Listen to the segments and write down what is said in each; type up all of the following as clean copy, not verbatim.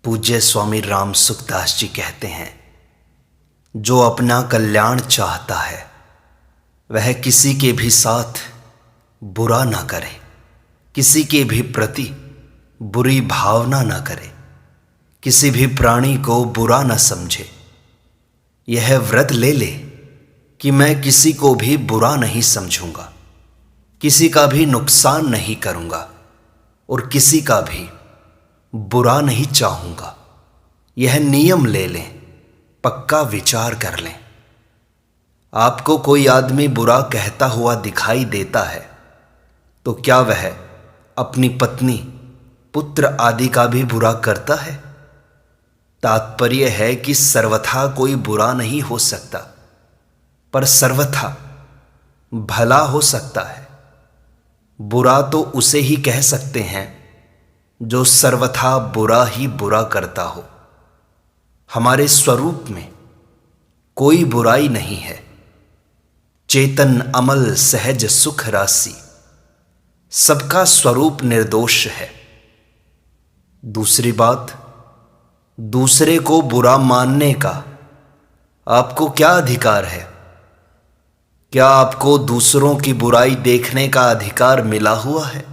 पूज्य स्वामी राम सुखदास जी कहते हैं, जो अपना कल्याण चाहता है वह किसी के भी साथ बुरा ना करे, किसी के भी प्रति बुरी भावना ना करे, किसी भी प्राणी को बुरा ना समझे। यह व्रत ले ले कि मैं किसी को भी बुरा नहीं समझूंगा, किसी का भी नुकसान नहीं करूंगा और किसी का भी बुरा नहीं चाहूंगा। यह नियम ले लें, पक्का विचार कर लें। आपको कोई आदमी बुरा कहता हुआ दिखाई देता है तो क्या वह अपनी पत्नी, पुत्र आदि का भी बुरा करता है? तात्पर्य है कि सर्वथा कोई बुरा नहीं हो सकता, पर सर्वथा भला हो सकता है। बुरा तो उसे ही कह सकते हैं जो सर्वथा बुरा ही बुरा करता हो। हमारे स्वरूप में कोई बुराई नहीं है। चेतन अमल सहज सुख राशि, सबका स्वरूप निर्दोष है। दूसरी बात, दूसरे को बुरा मानने का आपको क्या अधिकार है? क्या आपको दूसरों की बुराई देखने का अधिकार मिला हुआ है?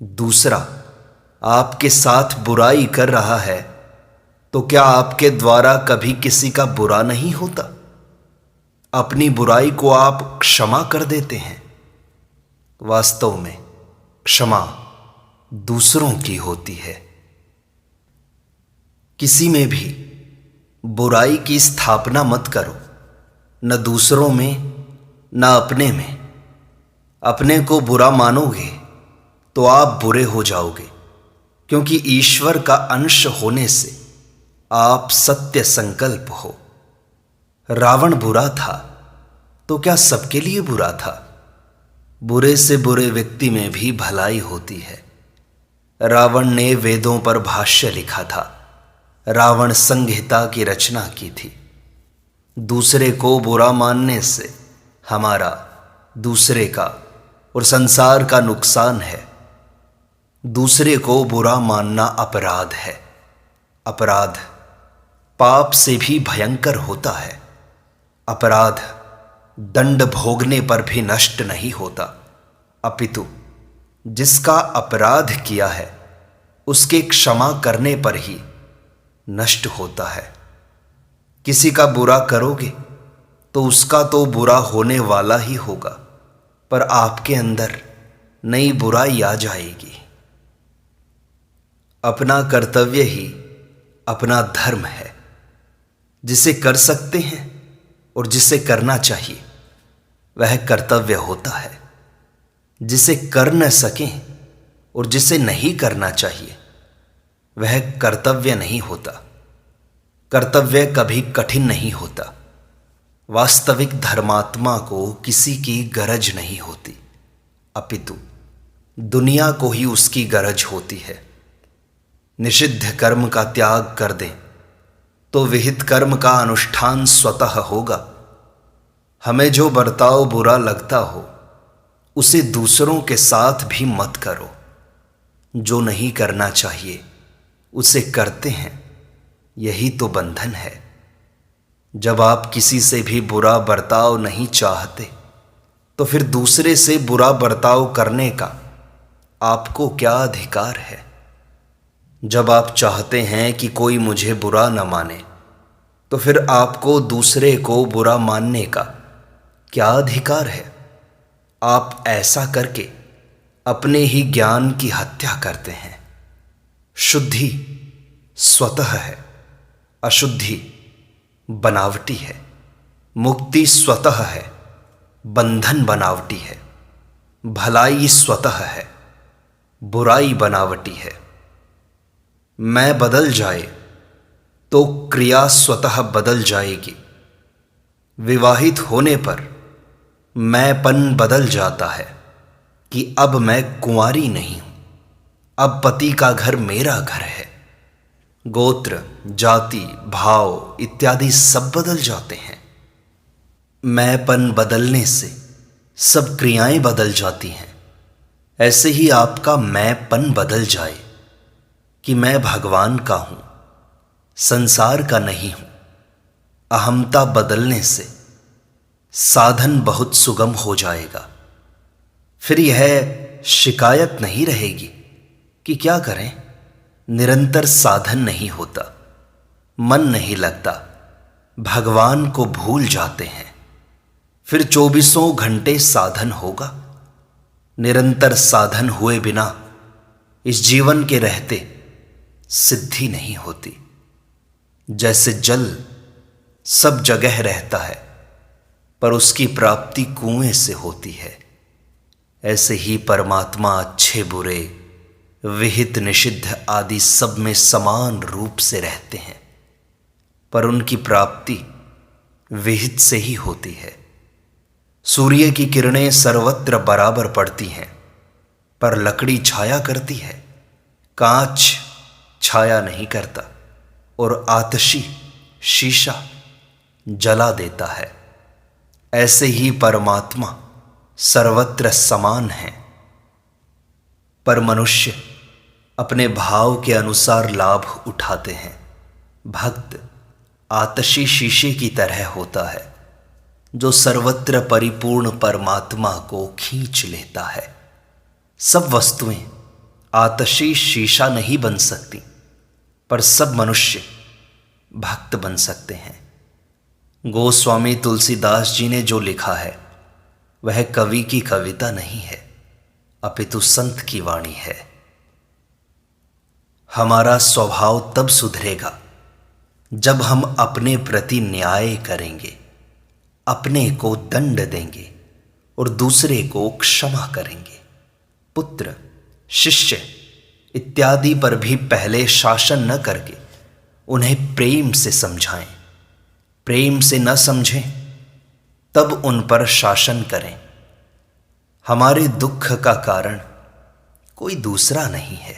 दूसरा आपके साथ बुराई कर रहा है तो क्या आपके द्वारा कभी किसी का बुरा नहीं होता? अपनी बुराई को आप क्षमा कर देते हैं। वास्तव में क्षमा दूसरों की होती है। किसी में भी बुराई की स्थापना मत करो, न दूसरों में न अपने में। अपने को बुरा मानोगे तो आप बुरे हो जाओगे, क्योंकि ईश्वर का अंश होने से आप सत्य संकल्प हो। रावण बुरा था तो क्या सबके लिए बुरा था? बुरे से बुरे व्यक्ति में भी भलाई होती है। रावण ने वेदों पर भाष्य लिखा था, रावण संहिता की रचना की थी। दूसरे को बुरा मानने से हमारा, दूसरे का और संसार का नुकसान है। दूसरे को बुरा मानना अपराध है। अपराध पाप से भी भयंकर होता है। अपराध दंड भोगने पर भी नष्ट नहीं होता, अपितु जिसका अपराध किया है उसके क्षमा करने पर ही नष्ट होता है। किसी का बुरा करोगे तो उसका तो बुरा होने वाला ही होगा, पर आपके अंदर नई बुराई आ जाएगी। अपना कर्तव्य ही अपना धर्म है। जिसे कर सकते हैं और जिसे करना चाहिए वह कर्तव्य होता है। जिसे कर न सकें और जिसे नहीं करना चाहिए वह कर्तव्य नहीं होता। कर्तव्य कभी कठिन नहीं होता। वास्तविक धर्मात्मा को किसी की गरज नहीं होती, अपितु दुनिया को ही उसकी गरज होती है। निषिद्ध कर्म का त्याग कर दें तो विहित कर्म का अनुष्ठान स्वतः होगा। हमें जो बर्ताव बुरा लगता हो उसे दूसरों के साथ भी मत करो। जो नहीं करना चाहिए उसे करते हैं, यही तो बंधन है। जब आप किसी से भी बुरा बर्ताव नहीं चाहते तो फिर दूसरे से बुरा बर्ताव करने का आपको क्या अधिकार है? जब आप चाहते हैं कि कोई मुझे बुरा न माने तो फिर आपको दूसरे को बुरा मानने का क्या अधिकार है? आप ऐसा करके अपने ही ज्ञान की हत्या करते हैं। शुद्धि स्वतः है, अशुद्धि बनावटी है। मुक्ति स्वतः है, बंधन बनावटी है। भलाई स्वतः है, बुराई बनावटी है। मैं बदल जाए तो क्रिया स्वतः बदल जाएगी। विवाहित होने पर मैंपन बदल जाता है कि अब मैं कुंवारी नहीं हूं, अब पति का घर मेरा घर है। गोत्र, जाति, भाव इत्यादि सब बदल जाते हैं। मैंपन बदलने से सब क्रियाएं बदल जाती हैं। ऐसे ही आपका मैंपन बदल जाए, कि मैं भगवान का हूं, संसार का नहीं हूं। अहमता बदलने से साधन बहुत सुगम हो जाएगा। फिर यह शिकायत नहीं रहेगी कि क्या करें, निरंतर साधन नहीं होता, मन नहीं लगता, भगवान को भूल जाते हैं। फिर 24 घंटे साधन होगा। निरंतर साधन हुए बिना इस जीवन के रहते सिद्धि नहीं होती। जैसे जल सब जगह रहता है पर उसकी प्राप्ति कुएं से होती है, ऐसे ही परमात्मा अच्छे बुरे, विहित निषिद्ध आदि सब में समान रूप से रहते हैं, पर उनकी प्राप्ति विहित से ही होती है। सूर्य की किरणें सर्वत्र बराबर पड़ती हैं, पर लकड़ी छाया करती है, कांच छाया नहीं करता, और आतशी शीशा जला देता है। ऐसे ही परमात्मा सर्वत्र समान है, पर मनुष्य अपने भाव के अनुसार लाभ उठाते हैं। भक्त आतशी शीशे की तरह होता है जो सर्वत्र परिपूर्ण परमात्मा को खींच लेता है। सब वस्तुएं आतशी शीशा नहीं बन सकती, पर सब मनुष्य भक्त बन सकते हैं। गोस्वामी तुलसीदास जी ने जो लिखा है वह कवि की कविता नहीं है, अपितु संत की वाणी है। हमारा स्वभाव तब सुधरेगा जब हम अपने प्रति न्याय करेंगे, अपने को दंड देंगे और दूसरे को क्षमा करेंगे। पुत्र, शिष्य इत्यादि पर भी पहले शासन न करके उन्हें प्रेम से समझाएं। प्रेम से न समझें तब उन पर शासन करें। हमारे दुख का कारण कोई दूसरा नहीं है।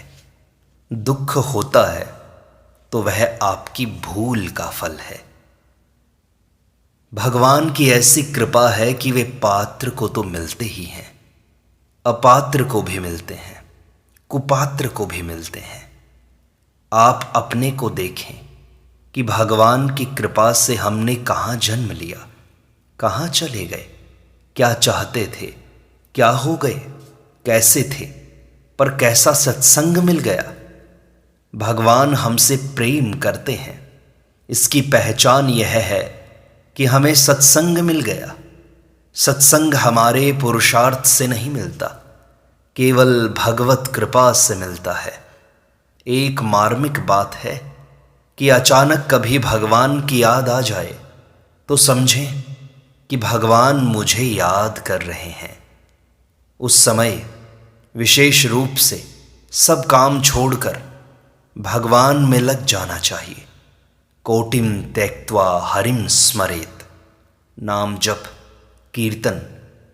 दुख होता है तो वह आपकी भूल का फल है। भगवान की ऐसी कृपा है कि वे पात्र को तो मिलते ही हैं, अपात्र को भी मिलते हैं, कुपात्र को भी मिलते हैं। आप अपने को देखें कि भगवान की कृपा से हमने कहाँ जन्म लिया, कहाँ चले गए, क्या चाहते थे, क्या हो गए, कैसे थे, पर कैसा सत्संग मिल गया। भगवान हमसे प्रेम करते हैं, इसकी पहचान यह है कि हमें सत्संग मिल गया। सत्संग हमारे पुरुषार्थ से नहीं मिलता, केवल भगवत कृपा से मिलता है। एक मार्मिक बात है कि अचानक कभी भगवान की याद आ जाए तो समझें कि भगवान मुझे याद कर रहे हैं। उस समय विशेष रूप से सब काम छोड़कर भगवान में लग जाना चाहिए। कोटिम त्यक्त्वा हरिम स्मरेत। नाम जप, कीर्तन,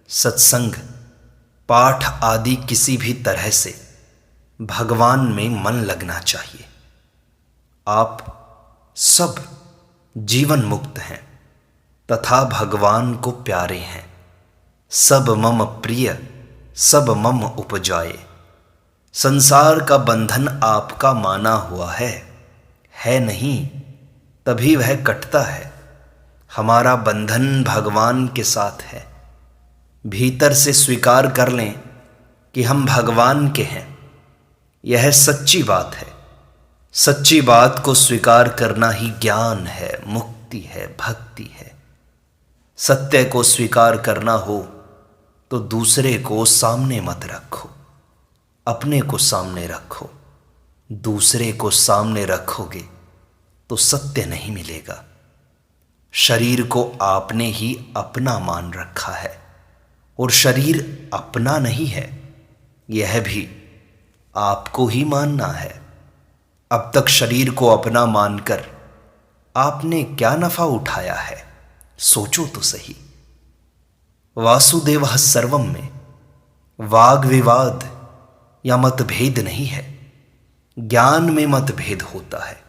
सत्संग, पाठ आदि किसी भी तरह से भगवान में मन लगना चाहिए। आप सब जीवन मुक्त हैं तथा भगवान को प्यारे हैं। सब मम प्रिय, सब मम उपजाए। संसार का बंधन आपका माना हुआ है नहीं, तभी वह कटता है। हमारा बंधन भगवान के साथ है। भीतर से स्वीकार कर लें कि हम भगवान के हैं, यह सच्ची बात है। सच्ची बात को स्वीकार करना ही ज्ञान है, मुक्ति है, भक्ति है। सत्य को स्वीकार करना हो तो दूसरे को सामने मत रखो, अपने को सामने रखो। दूसरे को सामने रखोगे तो सत्य नहीं मिलेगा। शरीर को आपने ही अपना मान रखा है और शरीर अपना नहीं है, यह भी आपको ही मानना है। अब तक शरीर को अपना मानकर आपने क्या नफा उठाया है, सोचो तो सही। वासुदेवः सर्वम में वाग विवाद या मतभेद नहीं है, ज्ञान में मतभेद होता है,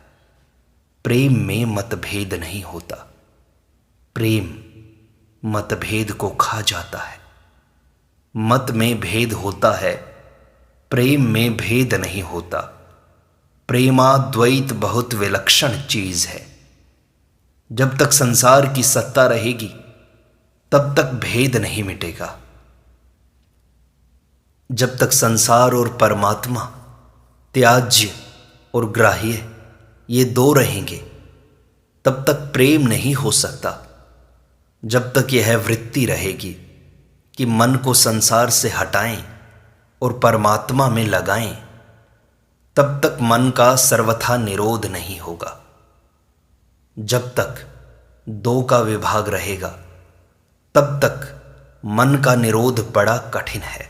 प्रेम में मतभेद नहीं होता। प्रेम मतभेद को खा जाता है। मत में भेद होता है, प्रेम में भेद नहीं होता। प्रेमाद्वैत बहुत विलक्षण चीज है। जब तक संसार की सत्ता रहेगी तब तक भेद नहीं मिटेगा। जब तक संसार और परमात्मा, त्याज्य और ग्राह्य, ये दो रहेंगे तब तक प्रेम नहीं हो सकता। जब तक यह वृत्ति रहेगी कि मन को संसार से हटाएं और परमात्मा में लगाएं, तब तक मन का सर्वथा निरोध नहीं होगा। जब तक दो का विभाग रहेगा तब तक मन का निरोध बड़ा कठिन है।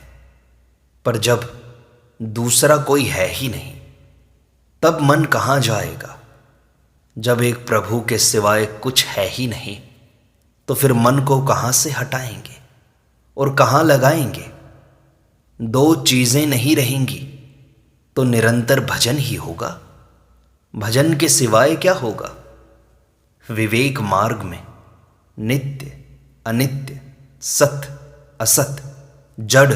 पर जब दूसरा कोई है ही नहीं तब मन कहाँ जाएगा। जब एक प्रभु के सिवाय कुछ है ही नहीं तो फिर मन को कहाँ से हटाएंगे और कहाँ लगाएंगे। दो चीजें नहीं रहेंगी तो निरंतर भजन ही होगा। भजन के सिवाय क्या होगा। विवेक मार्ग में नित्य अनित्य, सत असत, जड़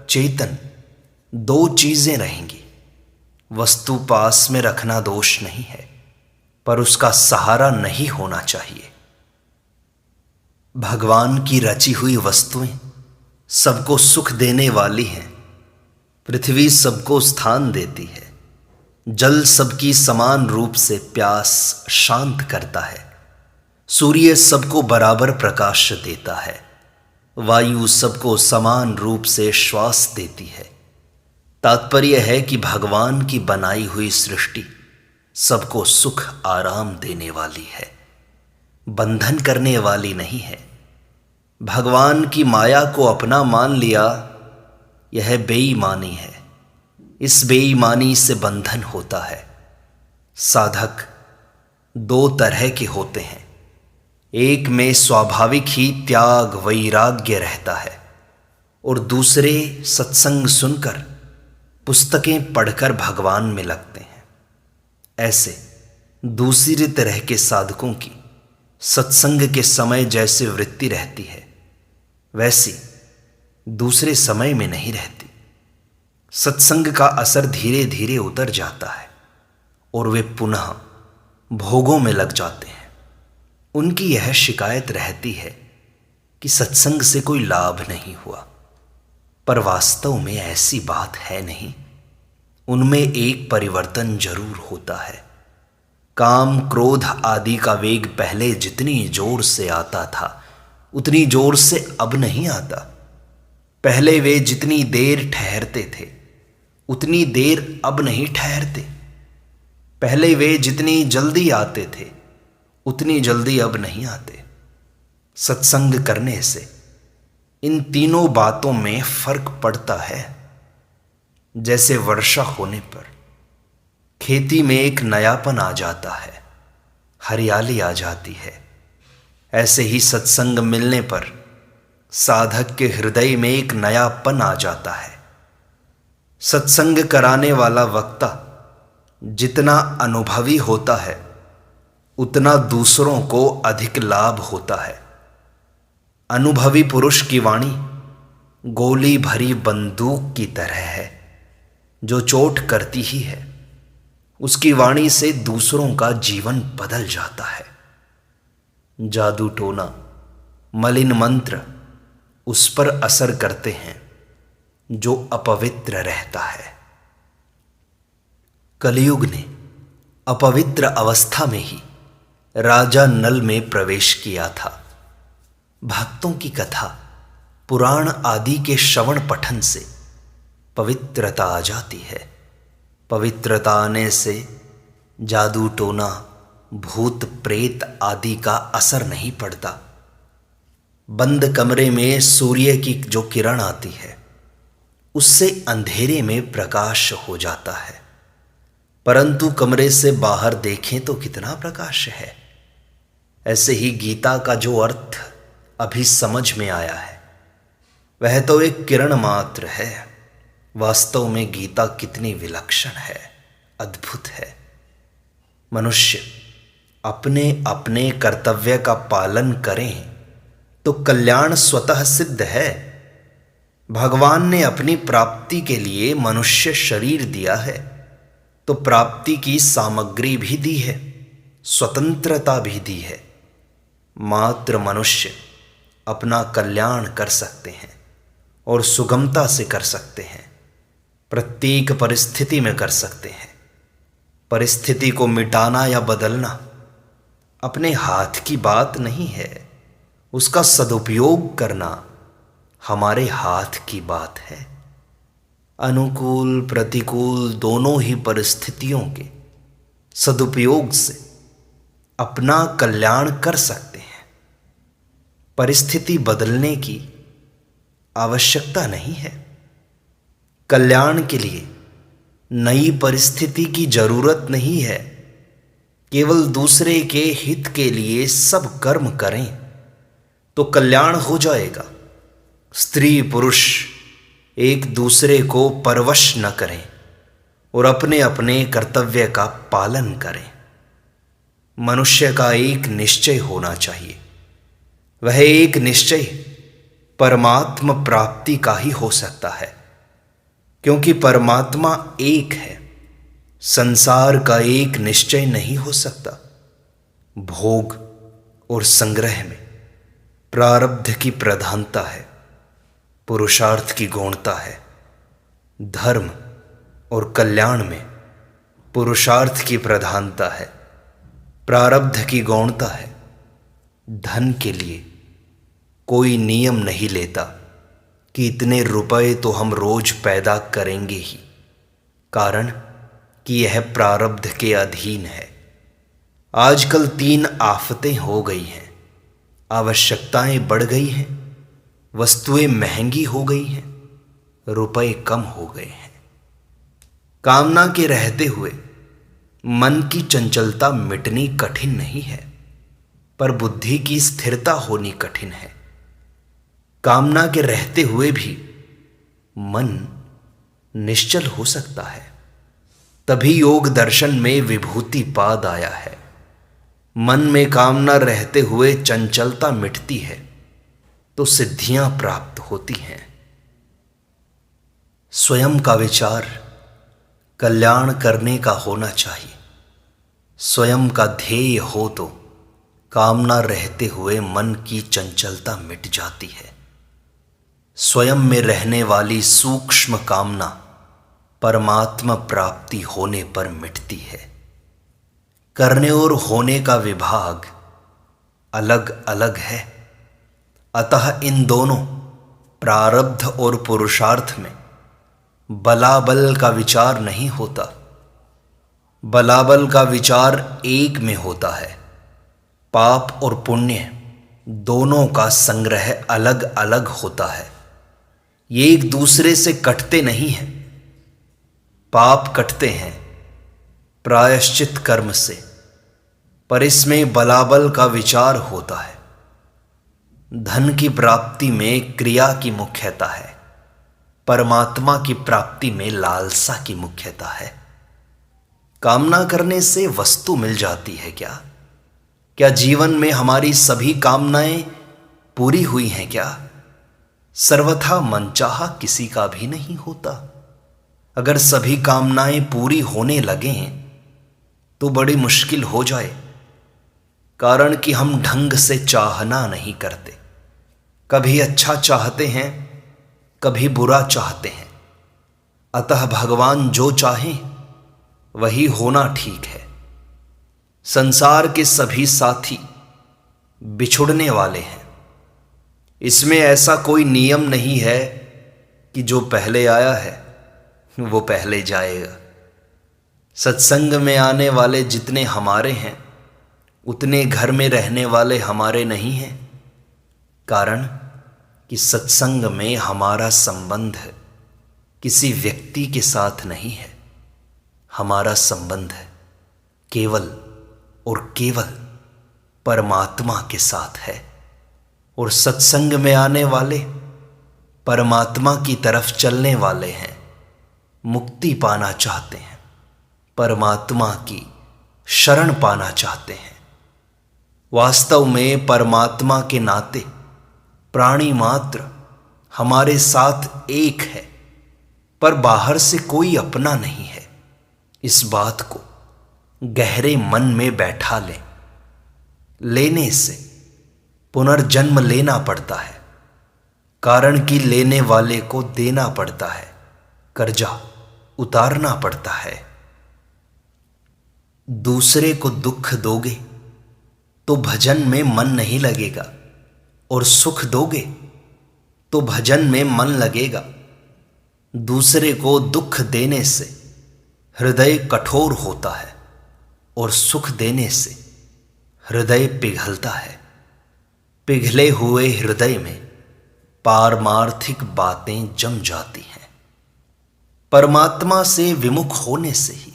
चेतन, दो चीजें रहेंगी। वस्तु पास में रखना दोष नहीं है, पर उसका सहारा नहीं होना चाहिए। भगवान की रची हुई वस्तुएं सबको सुख देने वाली हैं। पृथ्वी सबको स्थान देती है। जल सबकी समान रूप से प्यास शांत करता है। सूर्य सबको बराबर प्रकाश देता है। वायु सबको समान रूप से श्वास देती है। तात्पर्य है कि भगवान की बनाई हुई सृष्टि सबको सुख आराम देने वाली है, बंधन करने वाली नहीं है। भगवान की माया को अपना मान लिया, यह बेईमानी है। इस बेईमानी से बंधन होता है। साधक दो तरह के होते हैं। एक में स्वाभाविक ही त्याग वैराग्य रहता है और दूसरे सत्संग सुनकर, पुस्तकें पढ़कर भगवान में लगते हैं। ऐसे दूसरी तरह के साधकों की सत्संग के समय जैसे वृत्ति रहती है वैसी दूसरे समय में नहीं रहती। सत्संग का असर धीरे धीरे उतर जाता है और वे पुनः भोगों में लग जाते हैं। उनकी यह शिकायत रहती है कि सत्संग से कोई लाभ नहीं हुआ, पर वास्तव में ऐसी बात है नहीं। उनमें एक परिवर्तन जरूर होता है। काम क्रोध आदि का वेग पहले जितनी जोर से आता था उतनी जोर से अब नहीं आता। पहले वे जितनी देर ठहरते थे उतनी देर अब नहीं ठहरते। पहले वे जितनी जल्दी आते थे उतनी जल्दी अब नहीं आते। सत्संग करने से इन तीनों बातों में फर्क पड़ता है। जैसे वर्षा होने पर खेती में एक नयापन आ जाता है, हरियाली आ जाती है, ऐसे ही सत्संग मिलने पर साधक के हृदय में एक नयापन आ जाता है। सत्संग कराने वाला वक्ता जितना अनुभवी होता है उतना दूसरों को अधिक लाभ होता है। अनुभवी पुरुष की वाणी गोली भरी बंदूक की तरह है, जो चोट करती ही है। उसकी वाणी से दूसरों का जीवन बदल जाता है। जादू टोना, मलिन मंत्र उस पर असर करते हैं जो अपवित्र रहता है। कलयुग ने अपवित्र अवस्था में ही राजा नल में प्रवेश किया था। भक्तों की कथा, पुराण आदि के श्रवण पठन से पवित्रता आ जाती है। पवित्रता आने से जादू टोना, भूत प्रेत आदि का असर नहीं पड़ता। बंद कमरे में सूर्य की जो किरण आती है उससे अंधेरे में प्रकाश हो जाता है, परंतु कमरे से बाहर देखें तो कितना प्रकाश है। ऐसे ही गीता का जो अर्थ अभी समझ में आया है वह तो एक किरण मात्र है। वास्तव में गीता कितनी विलक्षण है, अद्भुत है। मनुष्य अपने अपने कर्तव्य का पालन करें तो कल्याण स्वतः सिद्ध है। भगवान ने अपनी प्राप्ति के लिए मनुष्य शरीर दिया है। तो प्राप्ति की सामग्री भी दी है, स्वतंत्रता भी दी है। मात्र मनुष्य अपना कल्याण कर सकते हैं और सुगमता से कर सकते हैं, प्रत्येक परिस्थिति में कर सकते हैं। परिस्थिति को मिटाना या बदलना अपने हाथ की बात नहीं है, उसका सदुपयोग करना हमारे हाथ की बात है। अनुकूल प्रतिकूल दोनों ही परिस्थितियों के सदुपयोग से अपना कल्याण कर सकते हैं। परिस्थिति बदलने की आवश्यकता नहीं है। कल्याण के लिए नई परिस्थिति की जरूरत नहीं है। केवल दूसरे के हित के लिए सब कर्म करें तो कल्याण हो जाएगा। स्त्री पुरुष एक दूसरे को परवश न करें और अपने अपने कर्तव्य का पालन करें। मनुष्य का एक निश्चय होना चाहिए। वह एक निश्चय परमात्म प्राप्ति का ही हो सकता है, क्योंकि परमात्मा एक है। संसार का एक निश्चय नहीं हो सकता। भोग और संग्रह में प्रारब्ध की प्रधानता है, पुरुषार्थ की गौणता है। धर्म और कल्याण में पुरुषार्थ की प्रधानता है, प्रारब्ध की गौणता है। धन के लिए कोई नियम नहीं लेता कि इतने रुपए तो हम रोज पैदा करेंगे ही, कारण कि यह प्रारब्ध के अधीन है। आजकल 3 आफतें हो गई हैं। आवश्यकताएं बढ़ गई हैं, वस्तुएं महंगी हो गई हैं, रुपए कम हो गए हैं। कामना के रहते हुए मन की चंचलता मिटनी कठिन नहीं है, पर बुद्धि की स्थिरता होनी कठिन है। कामना के रहते हुए भी मन निश्चल हो सकता है। तभी योग दर्शन में विभूति पाद आया है। मन में कामना रहते हुए चंचलता मिटती है तो सिद्धियां प्राप्त होती हैं। स्वयं का विचार कल्याण करने का होना चाहिए। स्वयं का ध्येय हो तो कामना रहते हुए मन की चंचलता मिट जाती है। स्वयं में रहने वाली सूक्ष्म कामना परमात्मा प्राप्ति होने पर मिटती है। करने और होने का विभाग अलग अलग है, अतः इन दोनों प्रारब्ध और पुरुषार्थ में बलाबल का विचार नहीं होता। बलाबल का विचार एक में होता है। पाप और पुण्य दोनों का संग्रह अलग अलग होता है, ये एक दूसरे से कटते नहीं हैं। पाप कटते हैं प्रायश्चित कर्म से, पर इसमें बलाबल का विचार होता है। धन की प्राप्ति में क्रिया की मुख्यता है, परमात्मा की प्राप्ति में लालसा की मुख्यता है। कामना करने से वस्तु मिल जाती है क्या? क्या जीवन में हमारी सभी कामनाएं पूरी हुई हैं क्या? सर्वथा मनचाहा किसी का भी नहीं होता। अगर सभी कामनाएं पूरी होने लगें तो बड़ी मुश्किल हो जाए, कारण कि हम ढंग से चाहना नहीं करते। कभी अच्छा चाहते हैं, कभी बुरा चाहते हैं। अतः भगवान जो चाहें वही होना ठीक है। संसार के सभी साथी बिछुड़ने वाले हैं। इसमें ऐसा कोई नियम नहीं है कि जो पहले आया है वो पहले जाएगा। सत्संग में आने वाले जितने हमारे हैं उतने घर में रहने वाले हमारे नहीं हैं, कारण कि सत्संग में हमारा संबंध किसी व्यक्ति के साथ नहीं है। हमारा संबंध केवल और केवल परमात्मा के साथ है। और सत्संग में आने वाले परमात्मा की तरफ चलने वाले हैं, मुक्ति पाना चाहते हैं, परमात्मा की शरण पाना चाहते हैं। वास्तव में परमात्मा के नाते प्राणी मात्र हमारे साथ एक है, पर बाहर से कोई अपना नहीं है। इस बात को गहरे मन में बैठा लें। लेने से पुनर्जन्म लेना पड़ता है, कारण कि लेने वाले को देना पड़ता है, कर्जा उतारना पड़ता है। दूसरे को दुख दोगे तो भजन में मन नहीं लगेगा, और सुख दोगे तो भजन में मन लगेगा। दूसरे को दुख देने से हृदय कठोर होता है, और सुख देने से हृदय पिघलता है। पिघले हुए हृदय में पारमार्थिक बातें जम जाती हैं। परमात्मा से विमुख होने से ही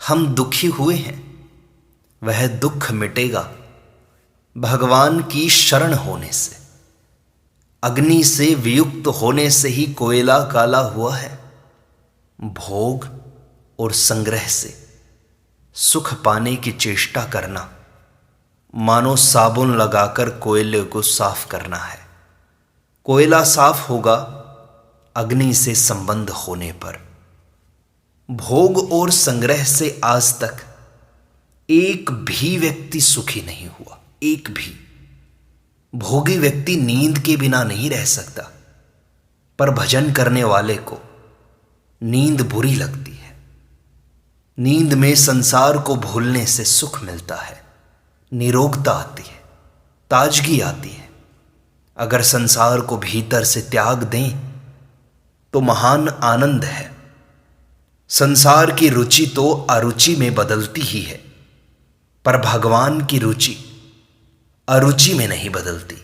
हम दुखी हुए हैं, वह दुख मिटेगा भगवान की शरण होने से। अग्नि से वियुक्त होने से ही कोयला काला हुआ है। भोग और संग्रह से सुख पाने की चेष्टा करना मानो साबुन लगाकर कोयले को साफ करना है। कोयला साफ होगा अग्नि से संबंध होने पर। भोग और संग्रह से आज तक एक भी व्यक्ति सुखी नहीं हुआ, एक भी। भोगी व्यक्ति नींद के बिना नहीं रह सकता, पर भजन करने वाले को नींद बुरी लगती है। नींद में संसार को भूलने से सुख मिलता है, निरोगता आती है, ताजगी आती है। अगर संसार को भीतर से त्याग दें तो महान आनंद है। संसार की रुचि तो अरुचि में बदलती ही है, पर भगवान की रुचि अरुचि में नहीं बदलती।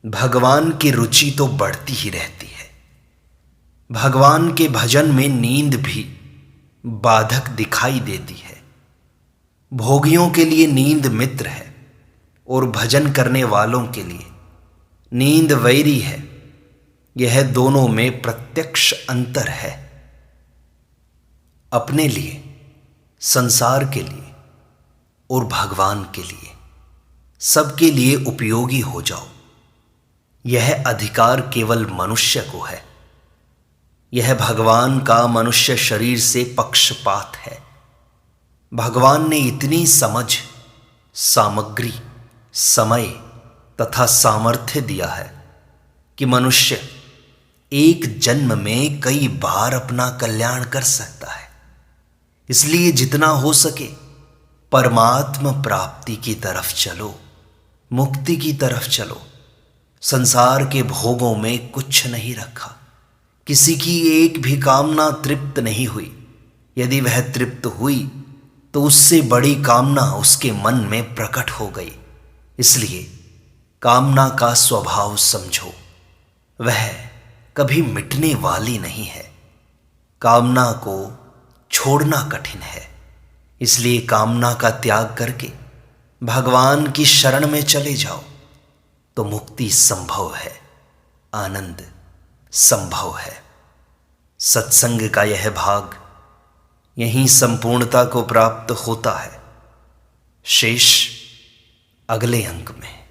भगवान की रुचि तो बढ़ती ही रहती है। भगवान के भजन में नींद भी बाधक दिखाई देती है। भोगियों के लिए नींद मित्र है, और भजन करने वालों के लिए नींद वैरी है। यह दोनों में प्रत्यक्ष अंतर है। अपने लिए, संसार के लिए और भगवान के लिए, सबके लिए उपयोगी हो जाओ। यह अधिकार केवल मनुष्य को है। यह भगवान का मनुष्य शरीर से पक्षपात है। भगवान ने इतनी समझ, सामग्री, समय तथा सामर्थ्य दिया है कि मनुष्य एक जन्म में कई बार अपना कल्याण कर सकता है। इसलिए जितना हो सके परमात्म प्राप्ति की तरफ चलो, मुक्ति की तरफ चलो। संसार के भोगों में कुछ नहीं रखा। किसी की एक भी कामना तृप्त नहीं हुई। यदि वह तृप्त हुई तो उससे बड़ी कामना उसके मन में प्रकट हो गई। इसलिए कामना का स्वभाव समझो, वह कभी मिटने वाली नहीं है। कामना को छोड़ना कठिन है। इसलिए कामना का त्याग करके भगवान की शरण में चले जाओ तो मुक्ति संभव है, आनंद संभव है। सत्संग का यह भाग यहीं संपूर्णता को प्राप्त होता है। शेष अगले अंक में।